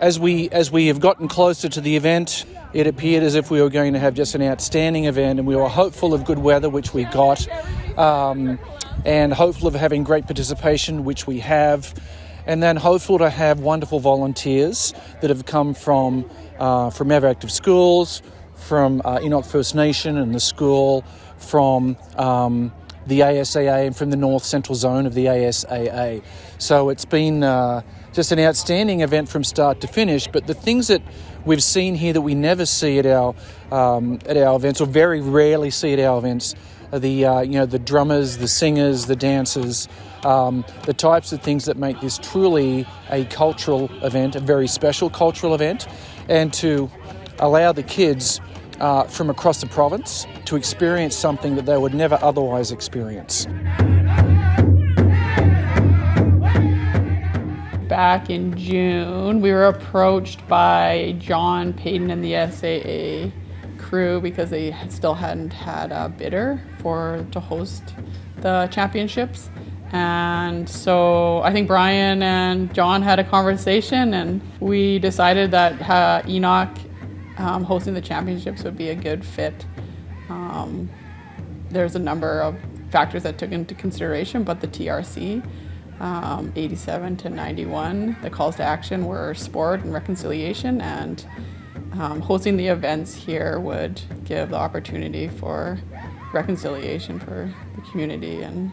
As we have gotten closer to the event, it appeared as if we were going to have just an outstanding event, and we were hopeful of good weather, which we got, and hopeful of having great participation, which we have, and then hopeful to have wonderful volunteers that have come from Ever Active Schools, from Enoch First Nation and the school, from the ASAA and from the North Central Zone of the ASAA. So it's been just an outstanding event from start to finish. But the things that we've seen here that we never see at our events, or very rarely see at our events, are the drummers, the singers, the dancers, the types of things that make this truly a cultural event, a very special cultural event, and to allow the kids from across the province to experience something that they would never otherwise experience. Back in June, we were approached by John Payton and the ASAA crew because they still hadn't had a bidder to host the championships. And so I think Brian and John had a conversation, and we decided that Enoch hosting the championships would be a good fit. There's a number of factors that took into consideration, but the TRC, 87 to 91, the calls to action were sport and reconciliation, and hosting the events here would give the opportunity for reconciliation for the community and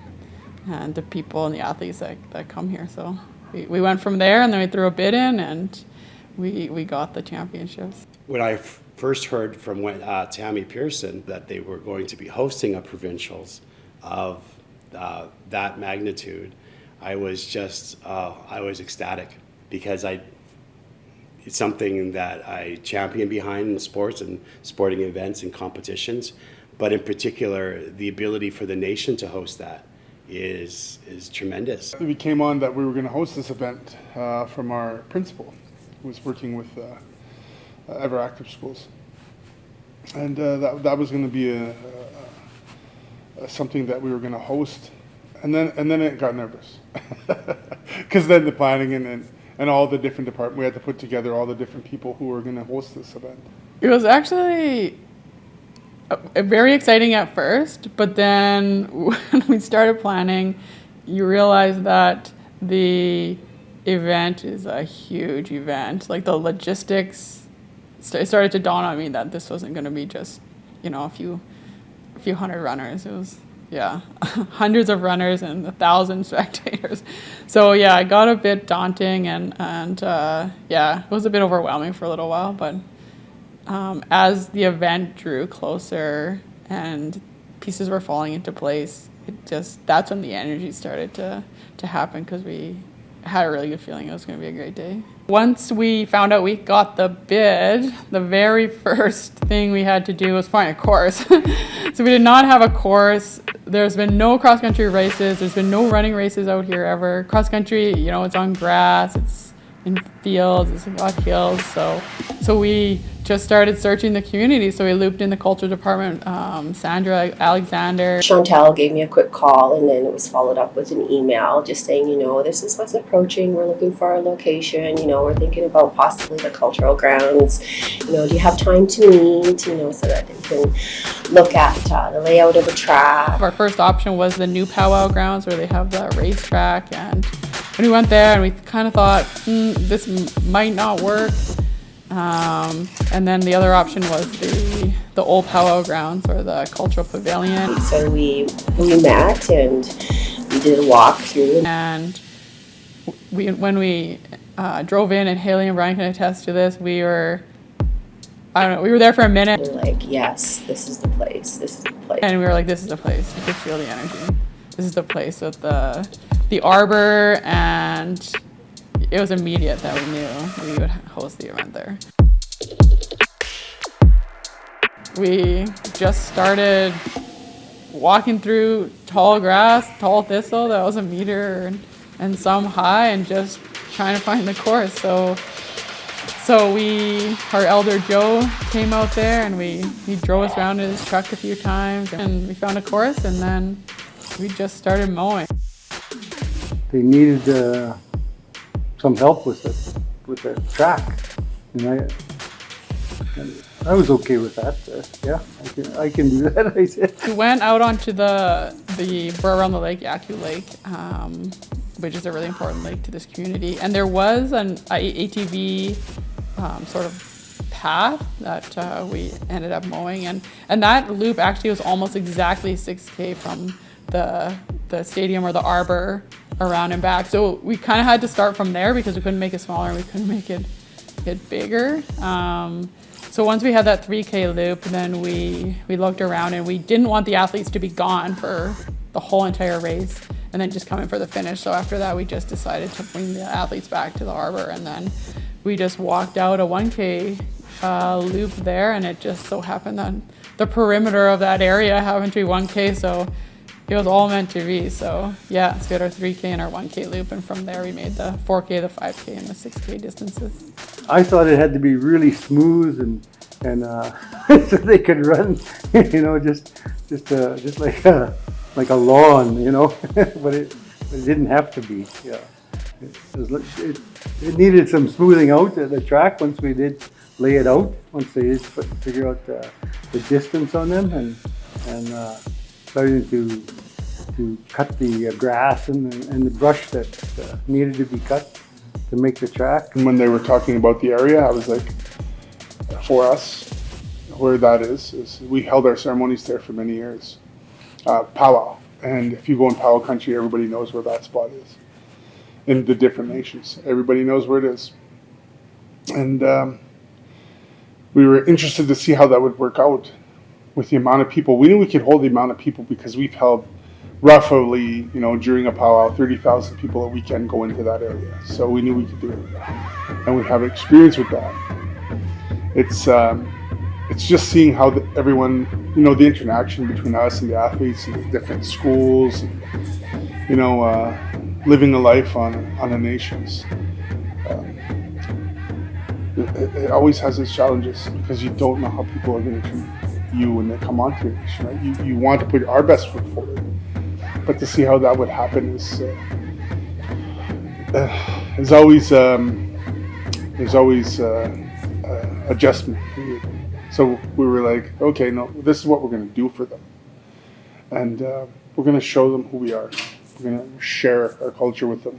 the people and the athletes that come here. So we went from there, and then we threw a bid in, and we got the championships. When I first heard from Tammy Pearson that they were going to be hosting a provincials of that magnitude, I was ecstatic, because it's something that I champion behind in sports and sporting events and competitions, but in particular, the ability for the nation to host that is tremendous. We came on that we were going to host this event from our principal, who was working with Ever Active Schools, and that was going to be something that we were going to host, and then it got nervous, because then the planning and all the different departments, we had to put together all the different people who were going to host this event. It was actually very exciting at first, but then when we started planning, you realize that the event is a huge event. Like, the logistics, it started to dawn on me that this wasn't going to be just, a few hundred runners. It was, hundreds of runners and 1,000 spectators. So yeah, it got a bit daunting, and it was a bit overwhelming for a little while, but as the event drew closer and pieces were falling into place, that's when the energy started to happen, because we had a really good feeling it was going to be a great day. Once we found out we got the bid, the very first thing we had to do was find a course. So we did not have a course. There's been no cross-country races. There's been no running races out here ever. Cross-country, it's on grass, it's in fields, it's got hills. So we just started searching the community. So we looped in the culture department, Sandra Alexander. Chantal gave me a quick call, and then it was followed up with an email just saying, this is what's approaching. We're looking for a location. We're thinking about possibly the cultural grounds. Do you have time to meet, so that they can look at the layout of the track. Our first option was the new powwow grounds, where they have the racetrack, and when we went there, and we kind of thought, this might not work. And then the other option was the old powwow grounds, or the cultural pavilion. So we met, and we did a walk through. And when we drove in, and Haley and Brian can attest to this, we were there for a minute. We were like, yes, this is the place. This is the place. And we were like, this is the place. You could feel the energy. This is the place with the arbor, and it was immediate that we knew we would host the event there. We just started walking through tall grass, tall thistle that was a meter and some high, and just trying to find the course. So our elder Joe came out there, and he drove us around in his truck a few times, and we found a course, and then we just started mowing. They needed some help with it, with the track, and I was okay with that. Yeah, I can do that. I said. We went out onto the around the lake, Yaku Lake, which is a really important lake to this community. And there was an ATV sort of path that we ended up mowing, and that loop actually was almost exactly 6K from the stadium or the arbor around and back. So we kind of had to start from there because we couldn't make it smaller and we couldn't make it bigger. So once we had that 3K loop, then we looked around and we didn't want the athletes to be gone for the whole entire race and then just come in for the finish. So after that, we just decided to bring the athletes back to the arbor, and then we just walked out a 1K loop there, and it just so happened that the perimeter of that area happened to be 1K, so it was all meant to be. So yeah, so we had our 3K and our 1K loop, and from there we made the 4K, the 5K, and the 6K distances. I thought it had to be really smooth and so they could run, just like a lawn, but it didn't have to be. Yeah, it needed some smoothing out at the track once we did lay it out. Once they did figure out the distance on them and starting to cut the grass and the brush that needed to be cut to make the track. And when they were talking about the area, I was like, for us, where that is we held our ceremonies there for many years. Powwow. And if you go in powwow country, everybody knows where that spot is. In the different nations, everybody knows where it is. And we were interested to see how that would work out with the amount of people. We knew we could hold the amount of people because we've held roughly, during a powwow, 30,000 people a weekend go into that area. So we knew we could do it. And we have experience with that. It's just seeing how everyone, the interaction between us and the athletes and the different schools, and, living a life on the nations. It always has its challenges because you don't know how people are going to treat you when they come onto your nation, right? You want to put our best foot forward, but to see how that would happen is there's always adjustment period. So we were like, okay, no, this is what we're going to do for them, and we're going to show them who we are. We're going to share our culture with them.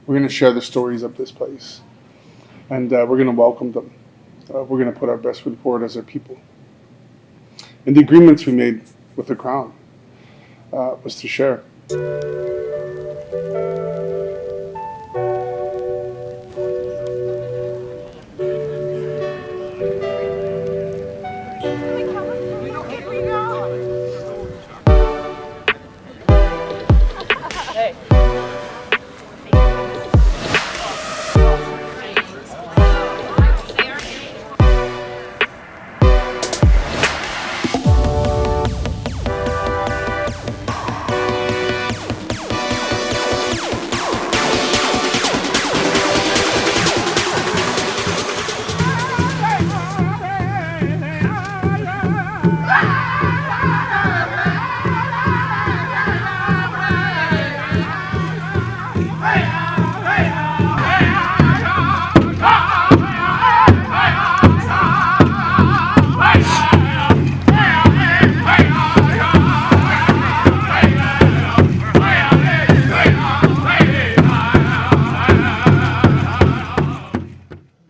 We're going to share the stories of this place, and we're going to welcome them. We're going to put our best foot forward as our people. And the agreements we made with the Crown was to share.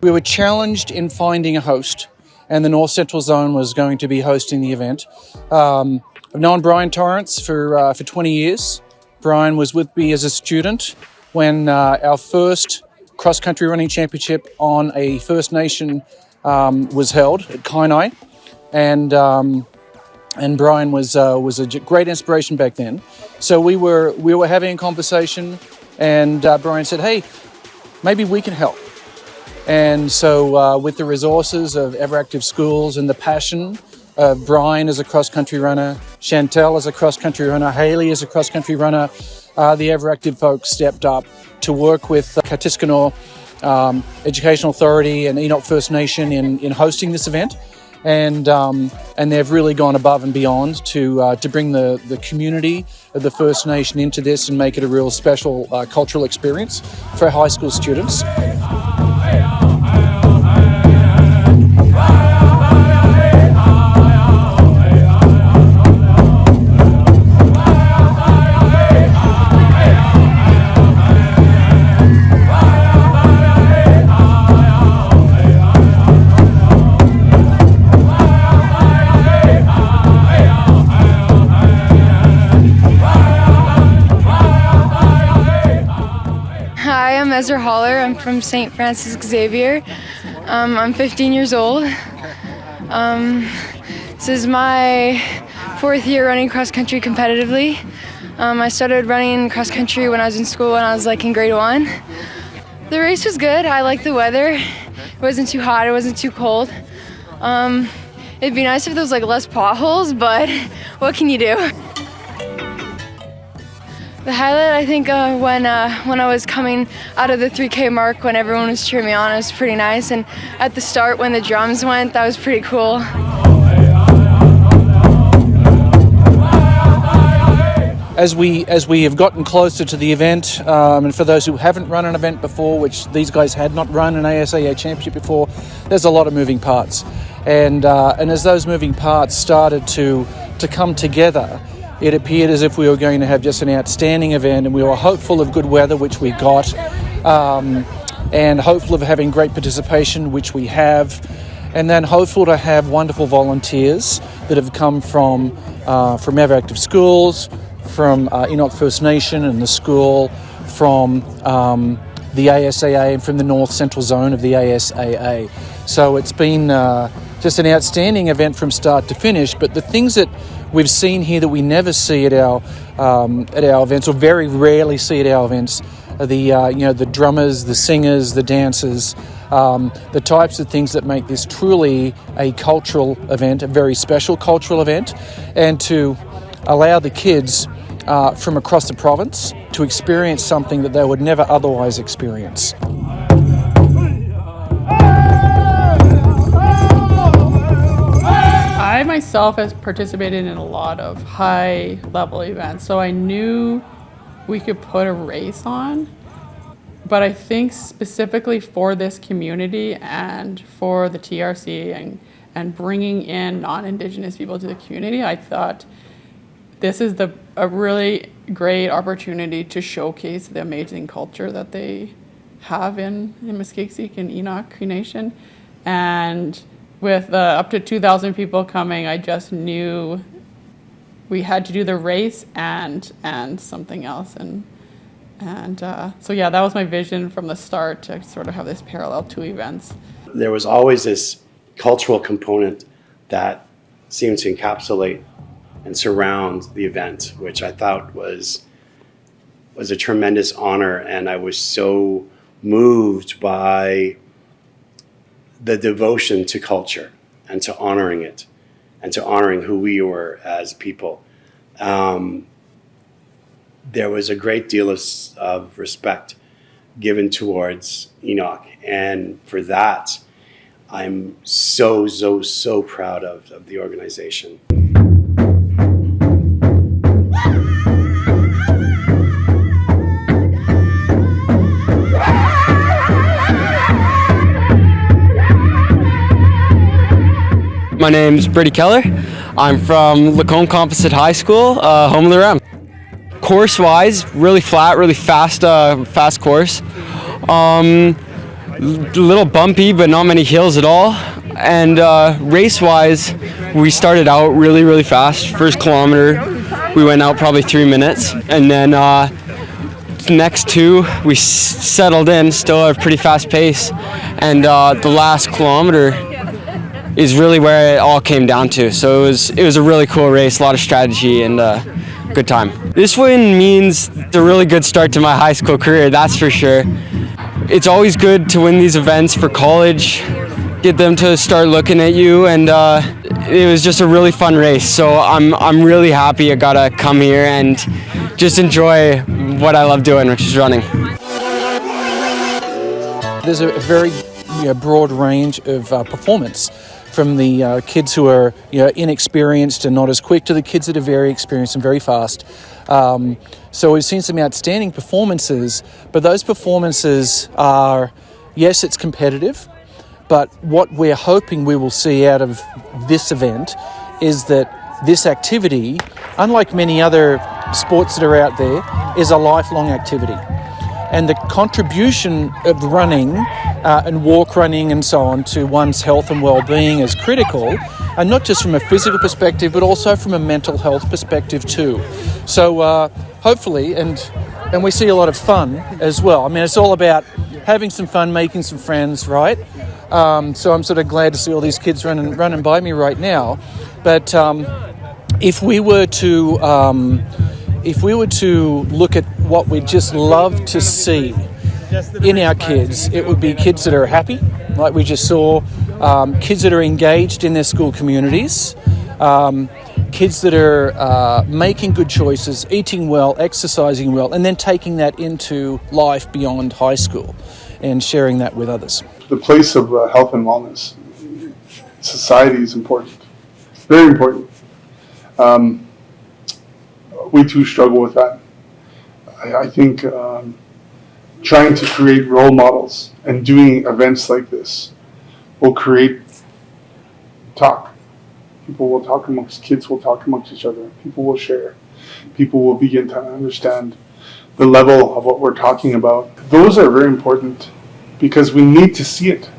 We were challenged in finding a host, and the North Central Zone was going to be hosting the event. I've known Brian Torrance for 20 years. Brian was with me as a student when our first cross-country running championship on a First Nation was held at Kainai, and Brian was a great inspiration back then. So we were having a conversation, and Brian said, "Hey, maybe we can help." And so with the resources of Everactive Schools and the passion of Brian as a cross-country runner, Chantel as a cross-country runner, Haley as a cross-country runner, the Everactive folks stepped up to work with Kitaskinaw Educational Authority and Enoch First Nation in hosting this event. And they've really gone above and beyond to bring the community of the First Nation into this and make it a real special cultural experience for high school students. Ezra Holler. I'm from St. Francis Xavier. I'm 15 years old. This is my 4th year running cross country competitively. I started running cross country when I was in school when I was in grade 1. The race was good. I liked the weather. It wasn't too hot, it wasn't too cold. It'd be nice if there was less potholes, but what can you do? The highlight, I think, when I was coming out of the 3K mark, when everyone was cheering me on, it was pretty nice. And at the start, when the drums went, that was pretty cool. As we have gotten closer to the event, and for those who haven't run an event before, which these guys had not run an ASAA championship before, there's a lot of moving parts. And as those moving parts started to come together, it appeared as if we were going to have just an outstanding event, and we were hopeful of good weather, which we got, and hopeful of having great participation, which we have, and then hopeful to have wonderful volunteers that have come from Ever Active Schools, from Enoch First Nation and the school, from the ASAA and from the North Central Zone of the ASAA. So it's been just an outstanding event from start to finish, but the things that we've seen here that we never see at our events, or very rarely see at our events, are the drummers, the singers, the dancers, the types of things that make this truly a cultural event, a very special cultural event, and to allow the kids from across the province to experience something that they would never otherwise experience. I myself has participated in a lot of high-level events, so I knew we could put a race on. But I think specifically for this community and for the TRC and bringing in non-Indigenous people to the community, I thought this is a really great opportunity to showcase the amazing culture that they have in Muskegee and Enoch Cree Nation. And with up to 2,000 people coming, I just knew we had to do the race and something else. So yeah, that was my vision from the start, to sort of have this parallel two events. There was always this cultural component that seemed to encapsulate and surround the event, which I thought was a tremendous honor, and I was so moved by the devotion to culture and to honoring it and to honoring who we were as people. There was a great deal of respect given towards Enoch, and for that, I'm so proud of the organization. My name's Brady Keller. I'm from Lacombe Composite High School, home of the Ram. Course-wise, really flat, really fast course. A little bumpy, but not many hills at all. And race-wise, we started out really fast. First kilometer, we went out probably 3 minutes, and then next two, we settled in, still at a pretty fast pace. And the last kilometer is really where it all came down to. So it was a really cool race, a lot of strategy, and good time. This win means a really good start to my high school career, that's for sure. It's always good to win these events for college, get them to start looking at you, and it was just a really fun race. So I'm really happy I got to come here and just enjoy what I love doing, which is running. There's a very broad range of performance, from the kids who are inexperienced and not as quick to the kids that are very experienced and very fast. So we've seen some outstanding performances, but those performances are, yes, it's competitive, but what we're hoping we will see out of this event is that this activity, unlike many other sports that are out there, is a lifelong activity. And the contribution of running and walk running and so on to one's health and well-being is critical, and not just from a physical perspective, but also from a mental health perspective too. So hopefully, and and we see a lot of fun as well. I mean, it's all about having some fun, making some friends, right? So I'm sort of glad to see all these kids running by me right now. But if we were to look at what we'd just love to see in our kids, it would be kids that are happy, like we just saw, kids that are engaged in their school communities, kids that are making good choices, eating well, exercising well, and then taking that into life beyond high school and sharing that with others. The place of health and wellness, society is important, very important. We too struggle with that. I think trying to create role models and doing events like this will create talk. People will talk amongst, kids will talk amongst each other. People will share. People will begin to understand the level of what we're talking about. Those are very important because we need to see it.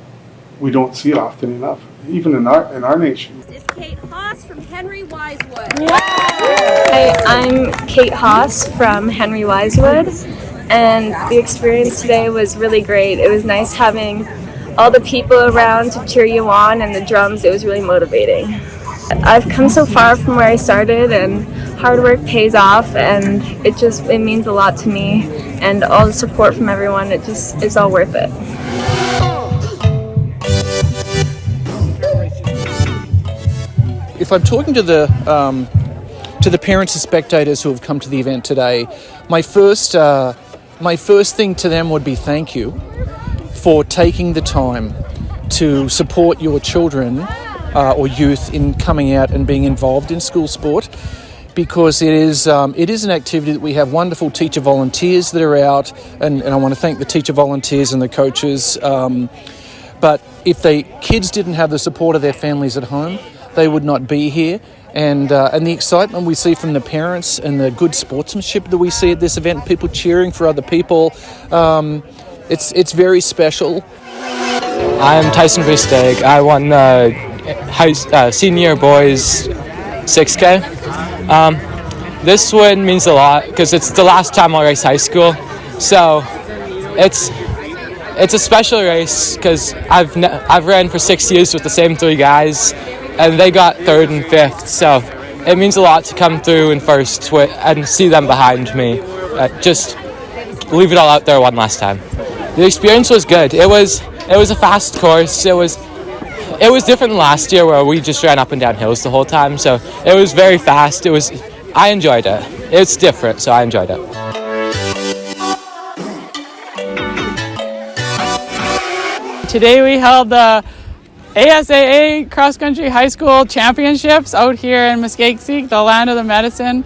We don't see it often enough, even in our nation. Is Kate Haas from Henry Wisewood. Hi, I'm Kate Haas from Henry Wisewood, and the experience today was really great. It was nice having all the people around to cheer you on, and the drums, it was really motivating. I've come so far from where I started, and hard work pays off, and it means a lot to me, and all the support from everyone, it's all worth it. If I'm talking to the parents and spectators who have come to the event today, my first thing to them would be thank you for taking the time to support your children or youth in coming out and being involved in school sport, because it is an activity that we have wonderful teacher volunteers that are out, and I want to thank the teacher volunteers and the coaches. But if the kids didn't have the support of their families at home, they would not be here. And the excitement we see from the parents and the good sportsmanship that we see at this event, people cheering for other people, it's very special. I'm Tyson Busteg. I won the senior boys 6K. This win means a lot because it's the last time I'll race high school, so it's a special race because I've ran for 6 years with the same 3 guys, and they got 3rd and 5th, so it means a lot to come through in first and see them behind me. Just leave it all out there one last time. The experience was good. It was a fast course. It was different than last year where we just ran up and down hills the whole time, so it was very fast. I enjoyed it. It's different, so I enjoyed it. Today we held the ASAA Cross Country High School Championships out here in Muskegee, the land of the medicine,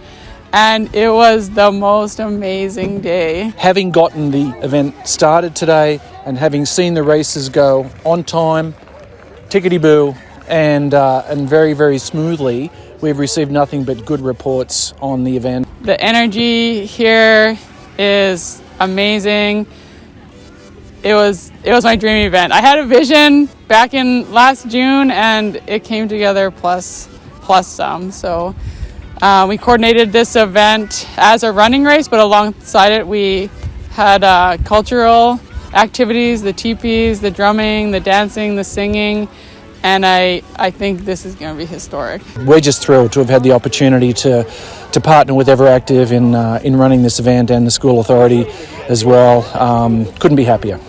and it was the most amazing day. Having gotten the event started today and having seen the races go on time, tickety-boo, and very, very smoothly, we've received nothing but good reports on the event. The energy here is amazing. It was my dream event. I had a vision back in last June, and it came together plus some. So we coordinated this event as a running race, but alongside it we had cultural activities, the teepees, the drumming, the dancing, the singing, and I think this is going to be historic. We're just thrilled to have had the opportunity to partner with Everactive in running this event, and the school authority as well. Couldn't be happier.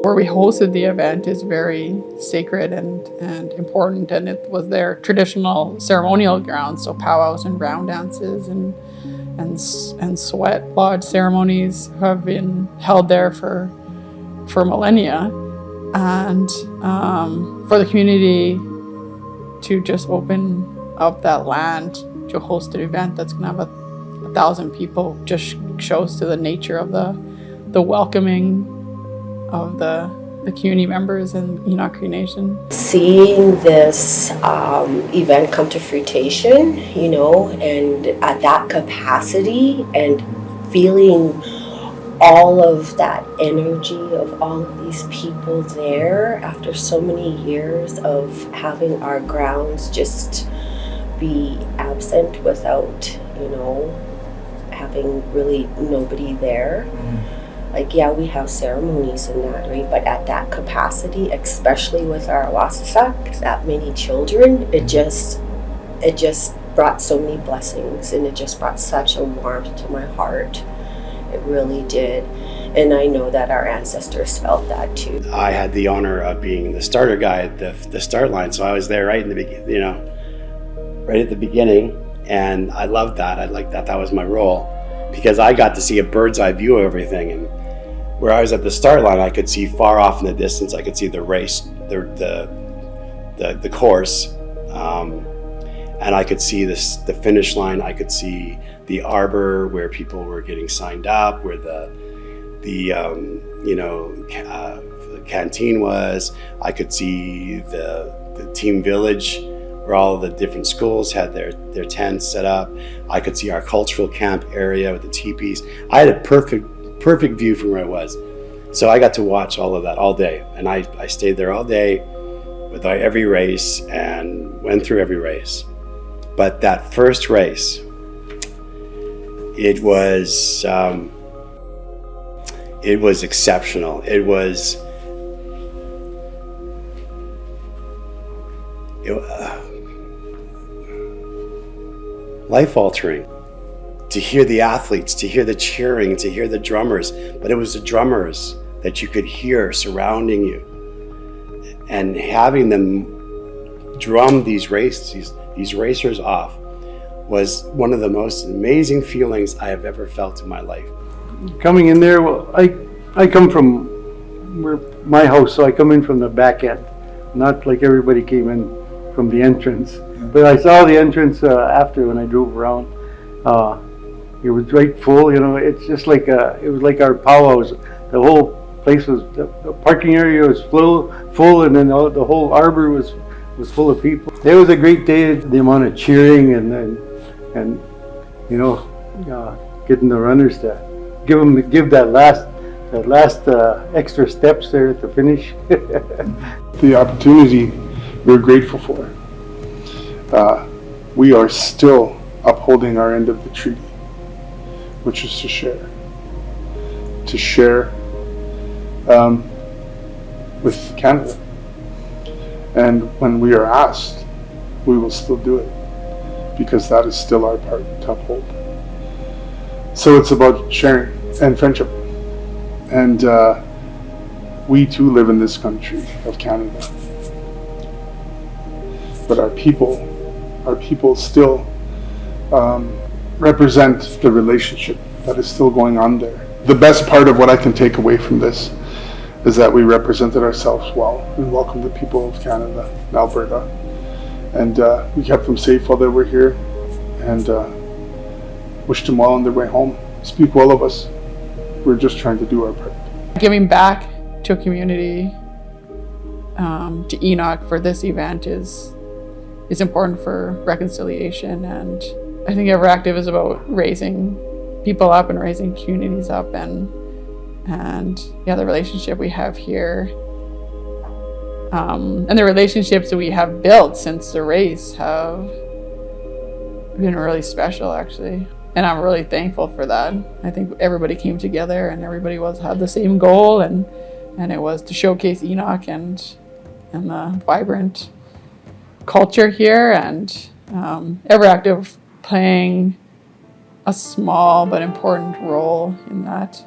Where we hosted the event is very sacred and important, and it was their traditional ceremonial grounds, so powwows and round dances and sweat lodge ceremonies have been held there for millennia, and for the community to just open up that land to host an event that's going to have 1,000 people just shows to the nature of the welcoming of the community members in Enoch Cree Nation. Seeing this event come to fruition, and at that capacity, and feeling all of that energy of all of these people there after so many years of having our grounds just be absent without, having really nobody there. Like, yeah, we have ceremonies and that, right? But at that capacity, especially with our ASAA, that many children, it just brought so many blessings, and it just brought such a warmth to my heart. It really did. And I know that our ancestors felt that too. I had the honor of being the starter guy at the start line, so I was there right in the right at the beginning, and I loved that. I liked that. That was my role, because I got to see a bird's eye view of everything. And where I was at the start line, I could see far off in the distance. I could see the race, the course, and I could see the finish line. I could see the arbor where people were getting signed up, where the canteen was. I could see the team village where all the different schools had their tents set up. I could see our cultural camp area with the teepees. I had a perfect view from where I was. So I got to watch all of that all day. And I stayed there all day with every race and went through every race. But that first race, it was exceptional. It was life-altering. To hear the athletes, to hear the cheering, to hear the drummers. But it was the drummers that you could hear surrounding you. And having them drum these racers off was one of the most amazing feelings I have ever felt in my life. Coming in there, well, I come from my house, so I come in from the back end, not like everybody came in from the entrance. But I saw the entrance after when I drove around. It was right full, it's just like it was like our powwows. The whole place was, the parking area was full, and then the whole arbor was full of people. It was a great day. The amount of cheering and getting the runners to give that last extra steps there at the finish. The opportunity we're grateful for. We are still upholding our end of the treaty, which is to share with Canada. And when we are asked, we will still do it, because that is still our part to uphold. So it's about sharing and friendship. And we too live in this country of Canada. But our people still represent the relationship that is still going on there. The best part of what I can take away from this is that we represented ourselves well and welcomed the people of Canada and Alberta. And we kept them safe while they were here, and wished them well on their way home. Speak well of us. We're just trying to do our part. Giving back to a community, to Enoch for this event is important for reconciliation, and I think Everactive is about raising people up and raising communities up, and the relationship we have here, and the relationships that we have built since the race have been really special, actually. And I'm really thankful for that. I think everybody came together and everybody had the same goal, and it was to showcase Enoch and the vibrant culture here, and Everactive playing a small but important role in that.